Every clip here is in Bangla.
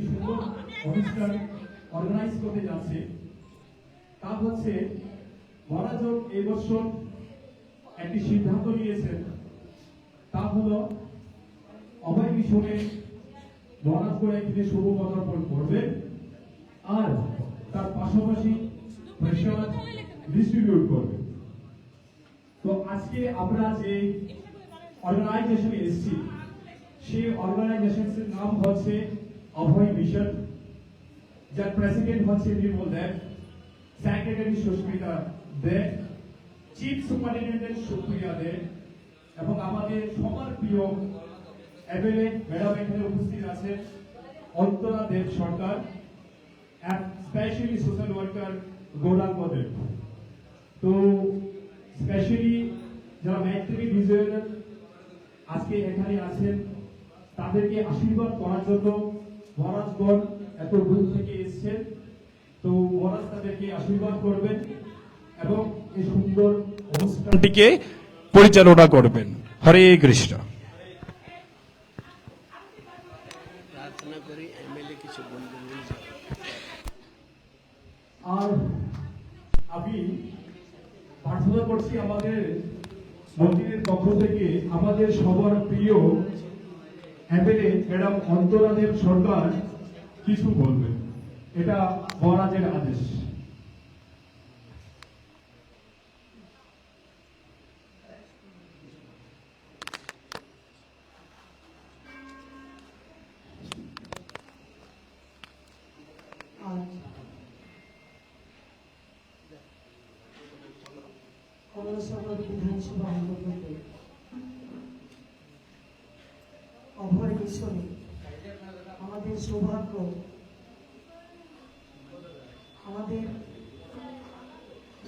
সুন্দর অনুষ্ঠান অর্গানাইজ করতে যাচ্ছে তা হচ্ছে মহারাজক এই বছর একটি সিদ্ধান্ত নিয়েছেন, তা হলো অভয় মিশনে মহারাজ করে একটি শুভ পদার্পণ করবেন আর তার পাশাপাশি প্রসাদ ডিস্ট্রিবিউট করবেন। তো আজকে আমরা যে অর্গানাইজেশনে এসেছি সেই অর্গানাইজেশনের নাম হচ্ছে অভয় মিশন, যার প্রেসিডেন্ট হচ্ছে নির্মল দেব, সেক্রেটারি সুস্মিতা দেব, চিফ সুপারিনটেন্ডেন্ট সুপ্রিয়া দেব এবং আমাদের সবার প্রিয় এমএলএ ম্যাডাম এখানে উপস্থিত আছে অন্তরা দেব সরকার, স্পেশালি সোশ্যাল ওয়ার্কার গৌরাঙ্গ দেব। তো স্পেশালি যারা ম্যাট্রিক ডিজাইনার আজকে এখানে আছেন তাদেরকে আশীর্বাদ করার জন্য মহারাজগণ এত দূর থেকে এসেছেন। তো মহারাজ তাদেরকে আশীর্বাদ করবেন এবং এই সুন্দর অনুষ্ঠানটিকে পরিচালনা করবেন। হরে কৃষ্ণ। আর আমি প্রার্থনা করছি আমাদের মন্দিরের পক্ষ থেকে আমাদের সবার প্রিয় এমএলএ ম্যাডাম অন্তরা দেব সরকার কিছু বলবেন, এটা মহারাজের আদেশ। বিধানসভা অন্তর্গত অভয় মিশনে আমাদের সৌভাগ্য, আমাদের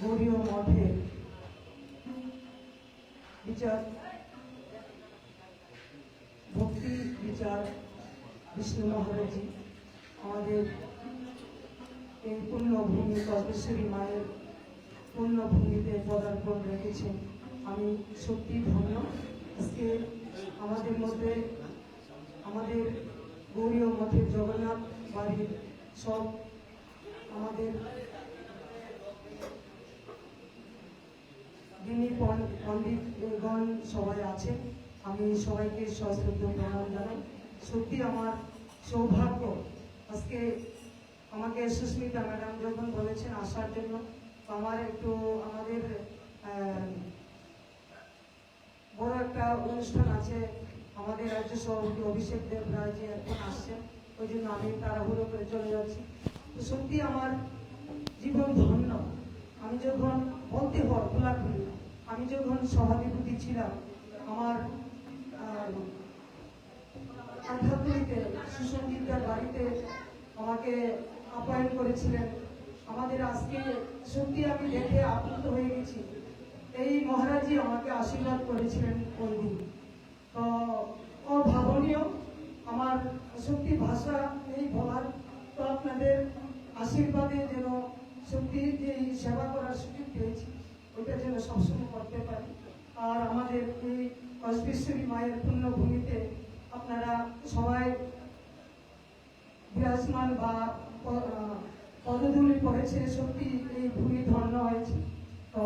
গৌরীয় মঠের বিচার ভক্তি বিচার বিষ্ণু মহারাজি আমাদের এই পুণ্যভূমি কল্পেশ্বরী মায়ের পুণ্যভূমিতে পদার্পণ রেখেছেন। আমি সত্যি ধন্য। আজকে আমাদের মধ্যে আমাদের গৌরীয় মঠের জগন্নাথ বাড়ির সব আমাদের দিনী পণ্ডিতগণ সবাই আছেন। আমি সবাইকে সশ্রদ্ধ প্রণাম জানাই। সত্যি আমার সৌভাগ্য। আজকে আমাকে সুস্মিতা ম্যাডাম যখন বলেছেন আসার জন্য, আমার একটু আমাদের বড় একটা অনুষ্ঠান আছে, আমাদের রাজ্য সভাপতি অভিষেক দেব রায় এখন আসছেন, ওই জন্য আমি তাড়াহুড়ো করে চলে যাচ্ছি। তো সত্যি আমার জীবন ধন্য। আমি যখন বলতে হয় খোলাখুলি, আমি যখন সভাধিপতি ছিলাম আমার আধ্যাত্মিকে সুসঞ্জিতার বাড়িতে আমাকে আপ্যায়ন করেছিলেন। আমাদের আজকে সত্যি আমি দেখে আপ্লুত হয়ে গেছি। এই মহারাজই আমাকে আশীর্বাদ করেছিলেন ওই দিন। তো অভাবনীয়, আমার সত্যি ভাষা এই বলার। তো আপনাদের আশীর্বাদে যেন সত্যি যে এই সেবা করার সুযোগ পেয়েছি ওইটা যেন সবসময় করতে পারি। আর আমাদের এই কল্পেশ্বরী মায়ের পুণ্যভূমিতে আপনারা সবাই বিরাজমান বা পদধূলি পড়েছে, সত্যি এই ভূমি ধন্য হয়েছে। তো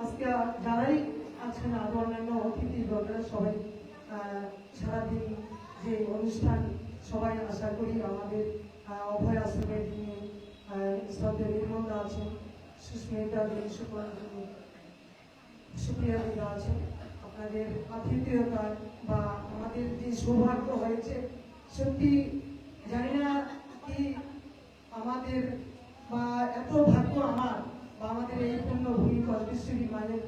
আজকে যারাই আছেন আর অন্যান্য অতিথি দলরা সবাই সারাদিন যে অনুষ্ঠান সবাই আশা করি আমাদের অভয় আশ্রমের যিনি শ্রদ্ধা নির্মলদা আছেন, সুস্মিতা সুপ্রিয়া দিদা আছেন, আপনাদের আতিথেয়তার বা আমাদের যে সৌভাগ্য হয়েছে সত্যি জানি না কি আমাদের বা এত ভাগ্য আমার বা আমাদের এই পুণ্যভূমি কল্পেশ্বরী মায়ের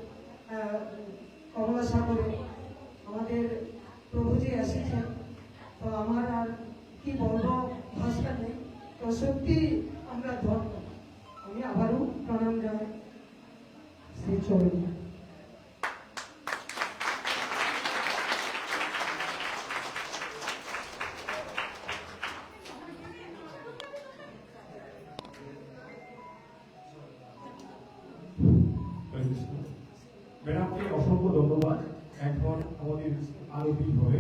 কমলা সাগরে আমাদের প্রভুজি এসেছেন। তো আমার আর কি বলবো, ভাষা নেই। তো সত্যি আমরা ধন্য। আমি আবারও প্রণাম জানাই শ্রী চরণে। ম্যাডামকে অসংখ্য ধন্যবাদ। এখন আমাদের আরতি হবে।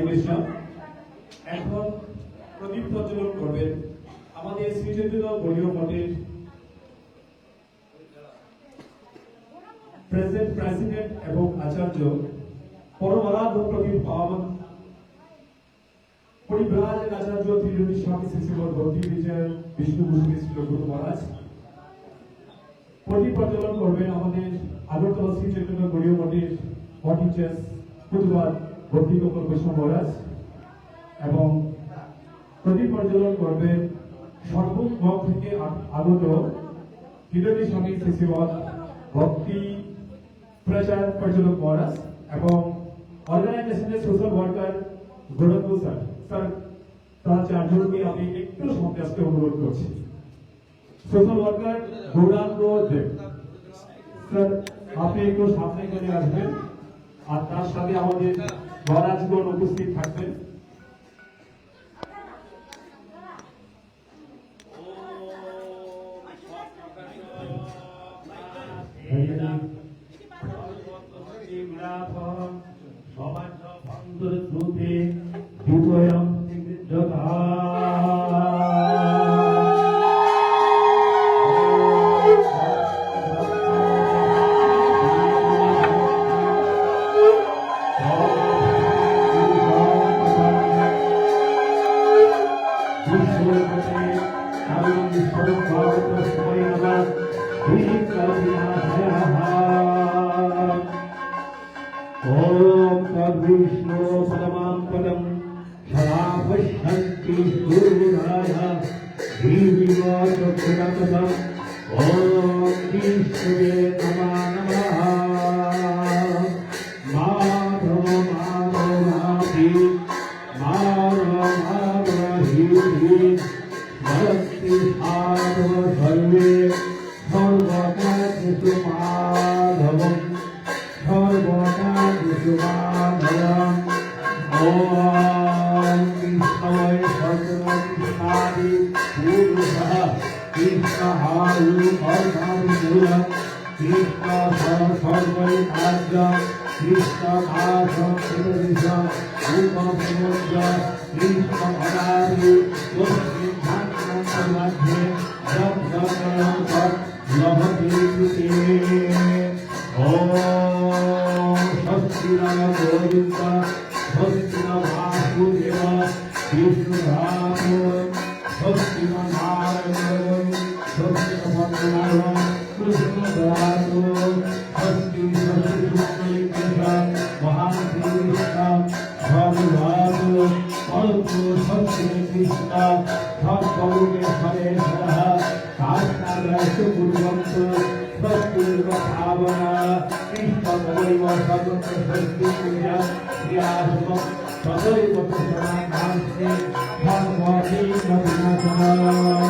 পরিবেশন। এখন প্রদীপ প্রজ্বলন করবেন আমাদের শ্রী চৈতন্য গৌড়ীয় মঠের প্রেসিডেন্ট এবং আচার্য পরমারাধ্য প্রদীপ পাবন পরিব্রাজক আচার্য ত্রিজনী স্বামী শ্রী শ্রীমদ ভক্তি বিজয় বিষ্ণুভূষণ শ্রী গুরু মহারাজ। প্রদীপ প্রজ্বলন করবেন আমাদের আগরতলা শ্রী চৈতন্য গৌড়ীয় মঠের মঠ ইনচার্জ প্রতিবাদ ভক্তি গোপাল বৈষ্ণব মহারাজ এবং প্রদীপ প্রজ্বলন করবেন সর্বমুখ থেকে আগত ত্রিজনী স্বামী শ্রী শ্রীমদ ভক্তি প্রচার পরিচালক মহারাজ এবং অর্গানাইজেশনের সোশ্যাল ওয়ার্কার গৌরব স্যার। স্যার তার চারজনকে আমি একটু সামনে আসতে অনুরোধ করছি। সোশ্যাল ওয়ার্কার গৌরাঙ্গ দেব স্যার, আপনি একটু সামনে চলে আসবেন আর তার সাথে আমাদের মহারাজগণ উপস্থিত থাকবেন। ओम तद्विष्णु पदमां पदं सदा पश्यन्ति सूर्याय धीमिवाचक्षुरतम् ओम ईश्वरे नमः माधव माधवाति माधवाधीहि भक्ति साधव सर्वे सर्वकार्येषु माधवम् ओम विष्णवे सर्वविष्णादि पुरुषः कृष्णहारु कर्णानुकूल कृष्ण सर्वैकार्य कृष्णदासं कृतदिशं उपसमुद्र कृष्णभरारि स्वस्मिन्धान्मध्ये जगदनं तत् लभते ओम स्वस्तिराय गोविन्द स्वस्तिरवासुदेव विष्णुधातु स्वस्तिरनारायण स्वस्तिरभद्रनारायण कृष्णधातु स्वस्ति स्वस्तिरुक्तलिङ्गेश महान्तीष्ण भगवातु अल्पो स्वस्तिकृष्ण सत्पौर्णेश्वरेश्वरः काष्ठाग्रस्तु कुर्वन्तु स्वस्तिर्वभावना कृष्णमयैव सर्वत्र स्वस्तिपूजा क्रियाशुभं सदैव कृष्णाकांक्षे भगवती नमः।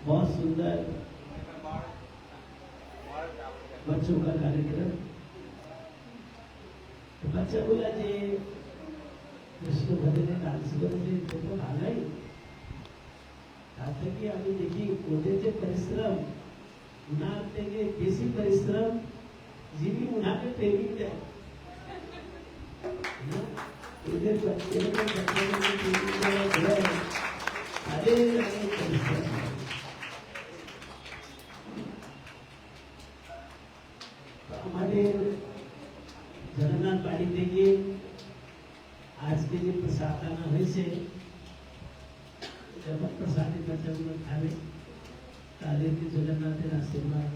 बहुत सुंदर बच्चों का कार्यक्रम। बच्चा बोला जे कृष्ण भजने डान्स करते ते तो भागाई आता की आम्ही देखी ओदेचे परिश्रम उन्हात तेगे बेसी परिश्रम जीवी उन्हाने ट्रेनिंग दे इधर बच्चे को ट्रेनिंग दे अरे परिश्रम हमारे जगन्नाथ बाड़ी থেকে आज के लिए प्रसाद आना হয়েছে যখন প্রসাদে বাচ্চাগুলো খাবে তাদেরকে জগন্নাথের আশীর্বাদ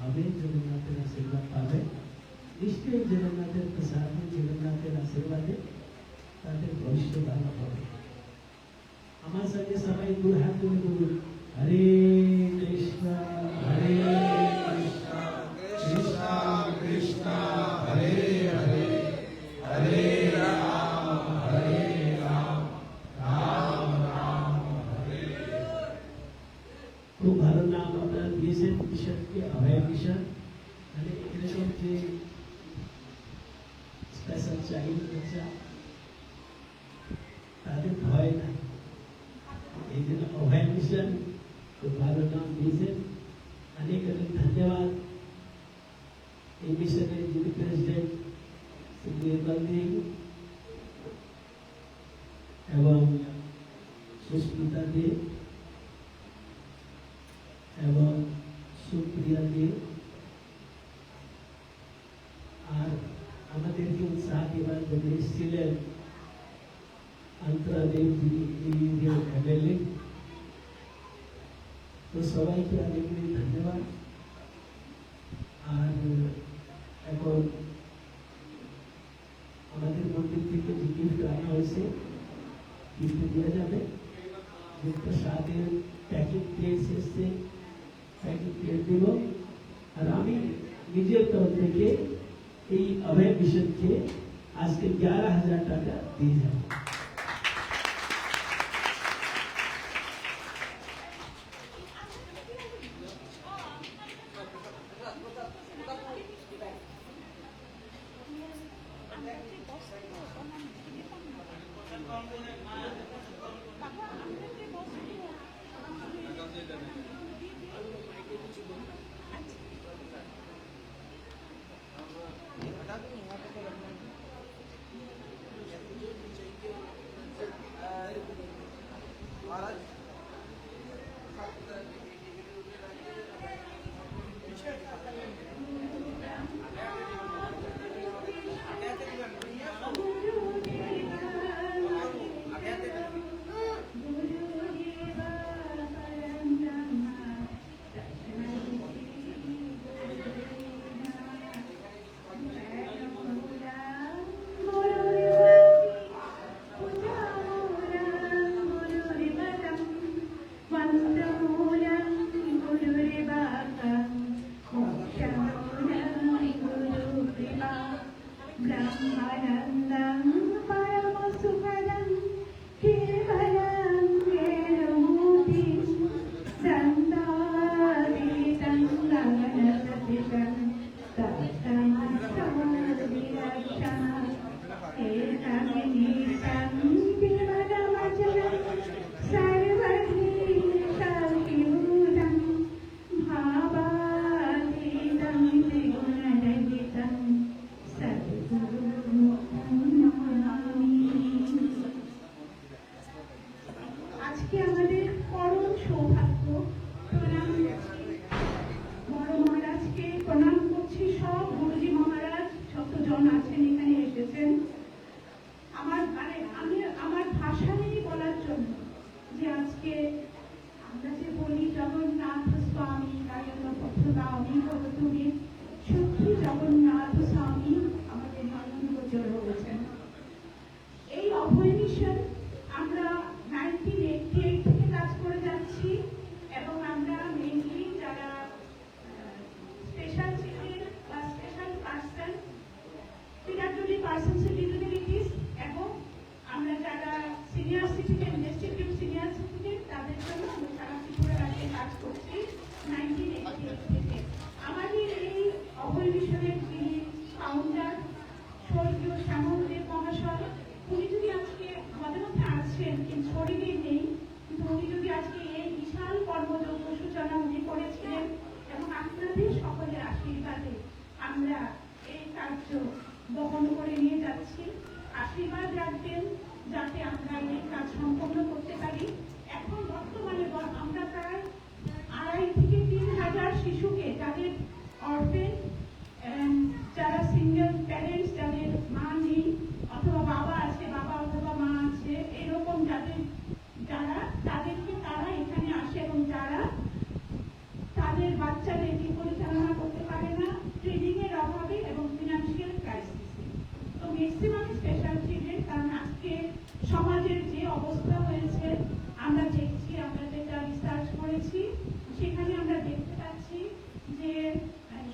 হবে, জগন্নাথের আশীর্বাদ পাবে। নিশ্চয়ই জগন্নাথের প্রসাদে জগন্নাথের আশীর্বাদে তাদের ভবিষ্যৎ ভালো হবে। আমার সঙ্গে সবাই দু হাত তুলে বলুন হরে কৃষ্ণ হরে কৃষ্ণ কৃষ্ণ কৃষ্ণ হরে হরে হরে রাম যে অভয় মিশন মানে এরকম যে স্পেশাল চাইল্ড বাচ্চা তাদের ভয় নাই, এই জন্য অভয় মিশন খুব ভালো নাম দিয়েছেন। অনেক অনেক ধন্যবাদ। এই মিশনের যিনি প্রেসিডেন্ট সুন্দর এবং সুস্মিতা দে এবং সুপ্রিয়া দে আর আমাদেরকে উৎসাহ দেওয়ার জন্য এসেছিলেন অন্তরা দেব যিনি এমএলএ। তো সবাইকে অনেক অনেক ধন্যবাদ। আর এখন আমাদের মন্দির থেকে যে গিফট আনা হয়েছে গিফট দেওয়া যাবে। গিফটের সাথে প্যাকেট প্লেস এসছে, প্যাকেট প্লেট দেব। আর আমি নিজের তরফ থেকে এই অভয় মিশনকে আজকে 11,000 টাকা দিয়ে যাব।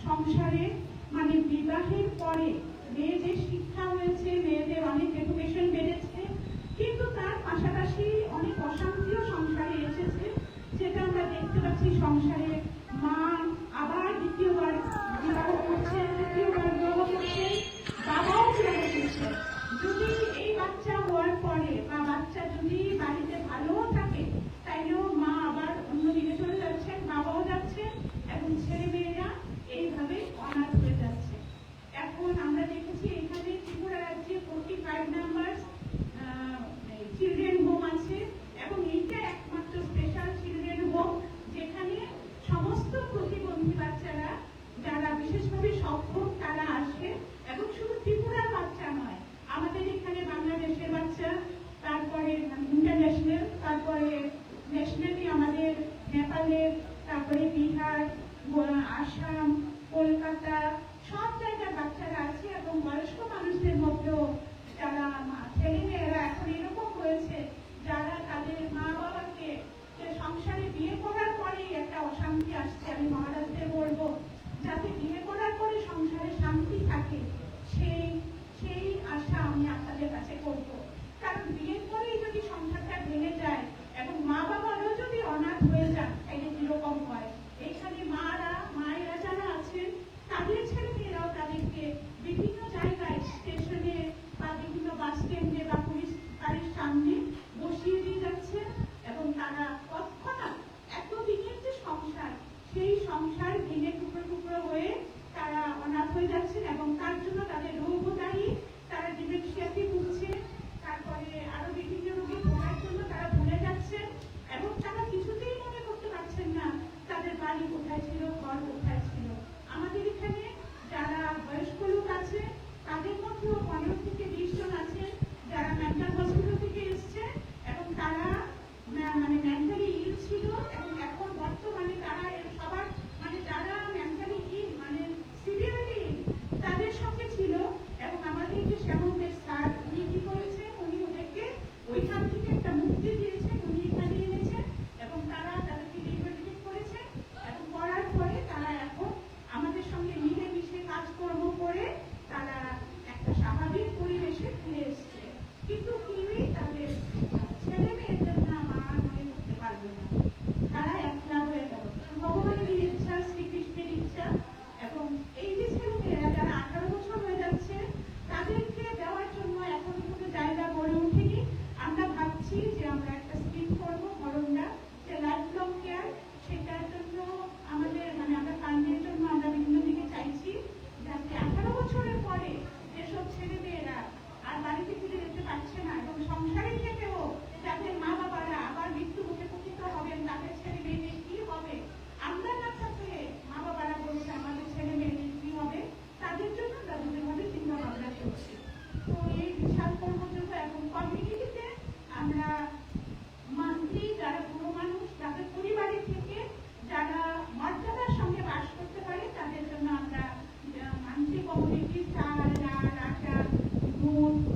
সংসারে মানে বিবাহের পরে মেয়ে যে শিক্ষা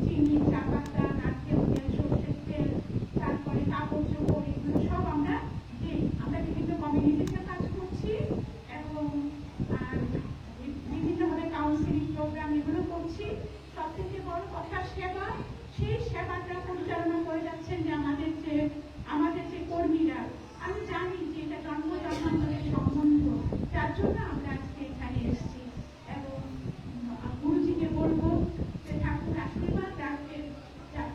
চিনি, চা পাতা, নারকেল তেল, সর্ষের তেল, তারপরে কাপড় চোপড়, এগুলো সব আমরা দিই। আমরা বিভিন্ন কমিউনিটিতে কাজ করছি এবং বিভিন্নভাবে কাউন্সিলিং প্রোগ্রাম এগুলো করছি। সব থেকে বড় কথা সেবা, সেই সেবাটা পরিচালনা করে যাচ্ছেন যে আমাদের যে কর্মীরা। আমি জানি যে এটা জন্মান্তরের সম্বন্ধ, যার জন্য আমরা আজকে এখানে এসেছি। এবং গুরুজিকে বলবো যে ঠাকুর আশীর্বাদ রাখবেন যাতে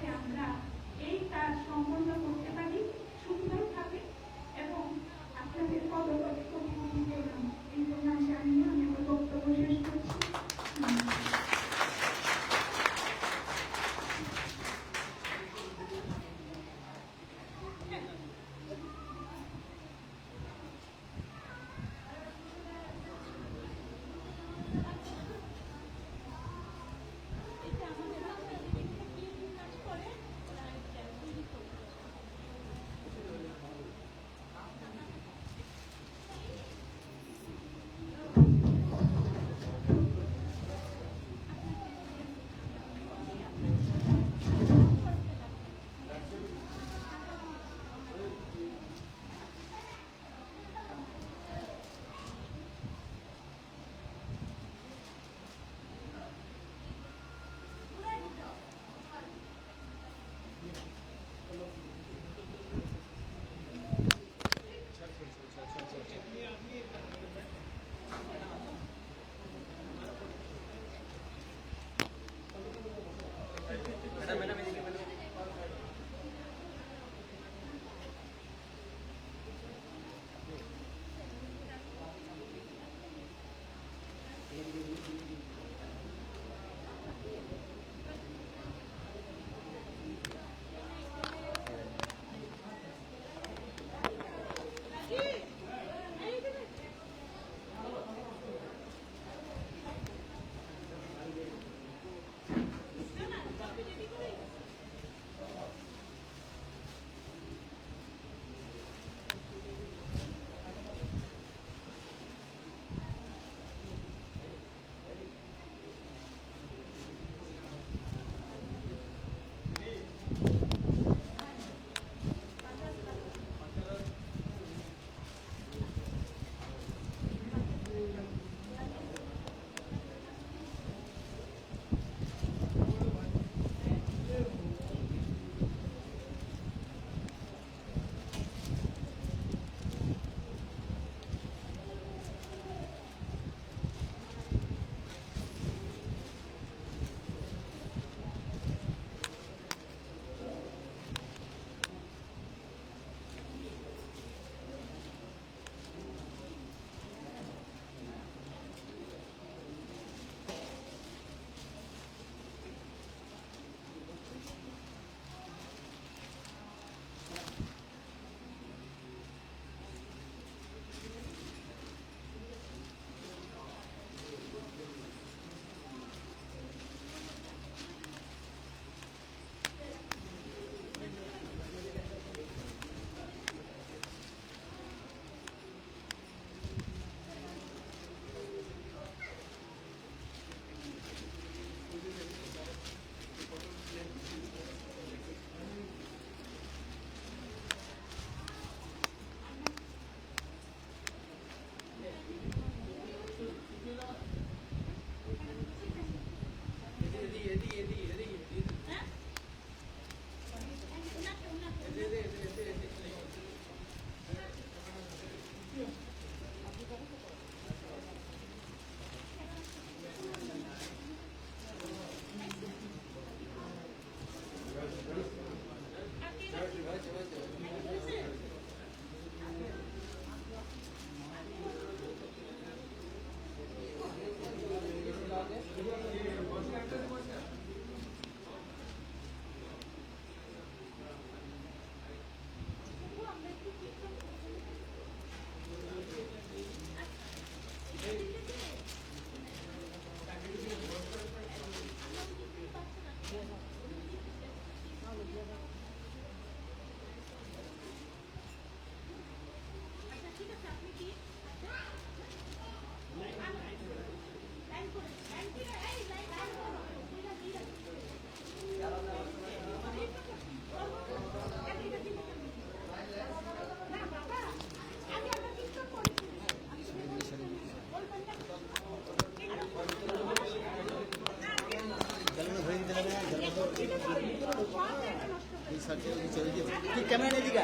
ক্যামেরা নেই দিকে ক্যামেরা নেই দিকে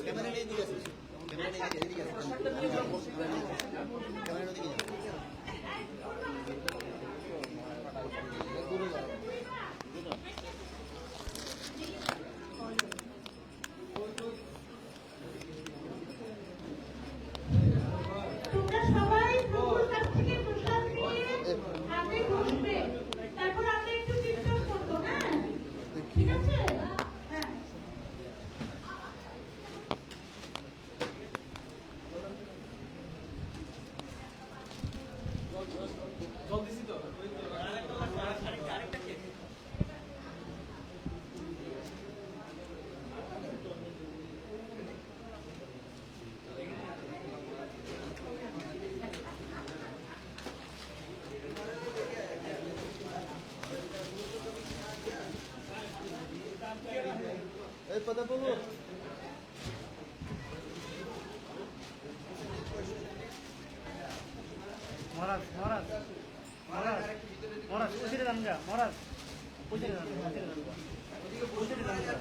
ক্যামেরা নেই দিকে ক্যামেরা নেই দিকে তোমরা সবাই প্রভুর কাছ থেকে প্রসাদ নিয়ে আগে বসবে, তারপর আমরা একটু কীর্তন করবো। হ্যাঁ, ঠিক আছে? হ্যাঁ। এই পদা বাবু মহারাজ মহারাজ মহারাজ মহারাজ পুষিরে যান গা মহারাজ পুষিরে যান পুষিরে যান গা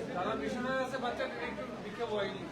যারা মিশনে আছে বাচ্চাদের একটু বিক্ষোভ হয়নি।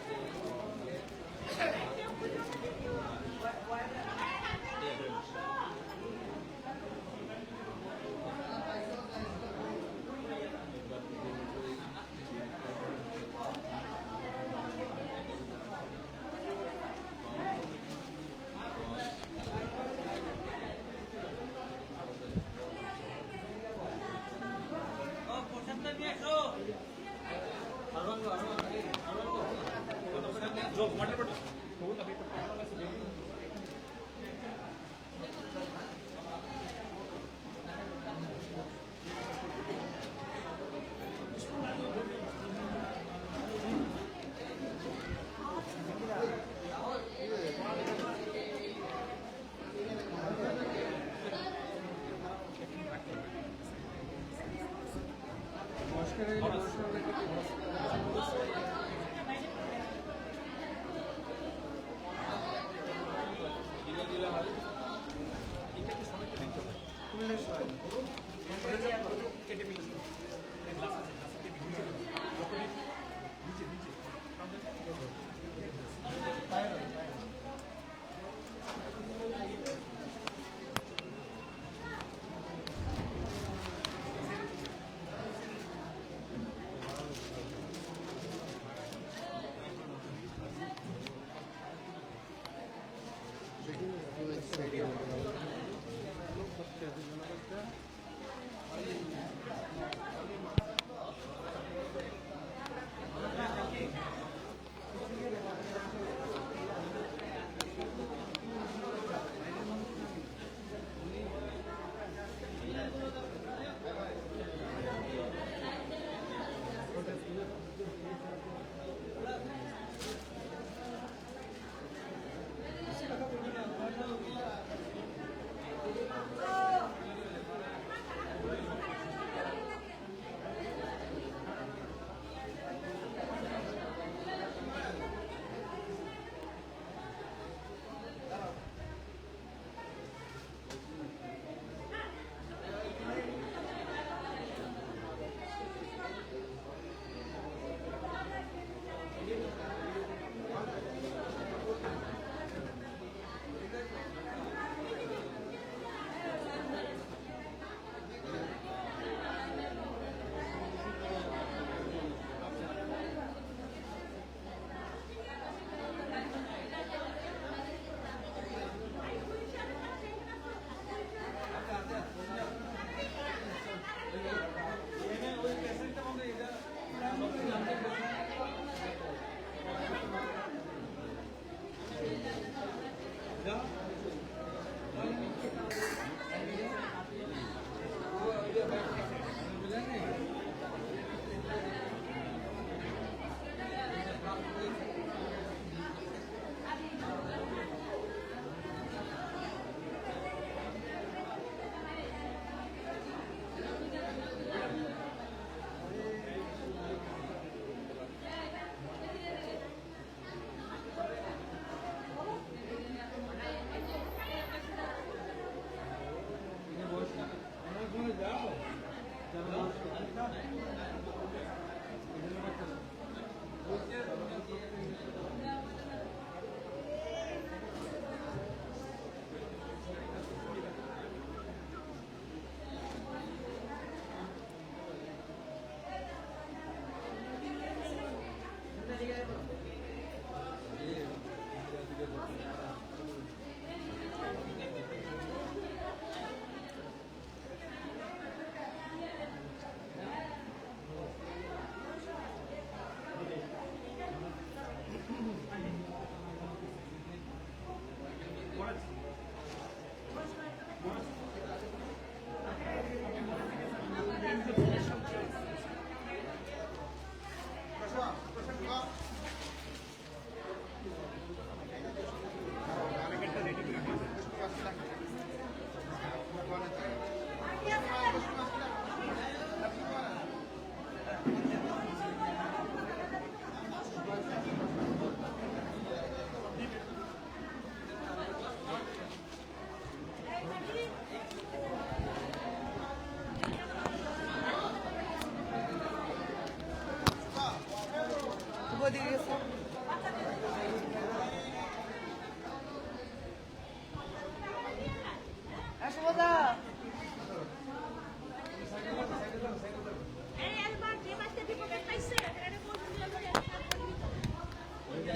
এই একবার যে মাছটা বিপদে খাইছে এটা বলছিল যে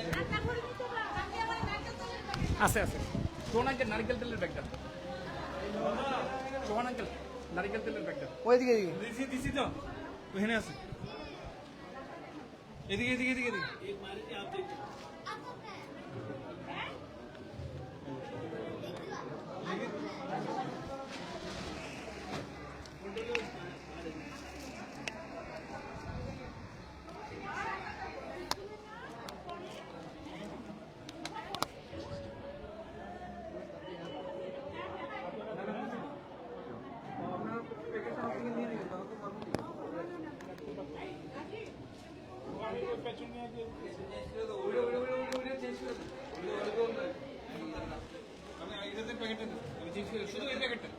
রান্না করে দিতে না আমি আমার নারকেল তেলের প্যাকেট আছে আছে সোহান আঙ্কেল নারকেল তেলের ব্যাগটা সোহান আঙ্কেল নারকেল তেলের ব্যাগটা ওইদিকে দিছি দিছি তো ওখানে আছে এদিকে এদিকে এদিকে এদিকে আমি এটাতে প্যাকেটটা শুধু এই প্যাকেটটা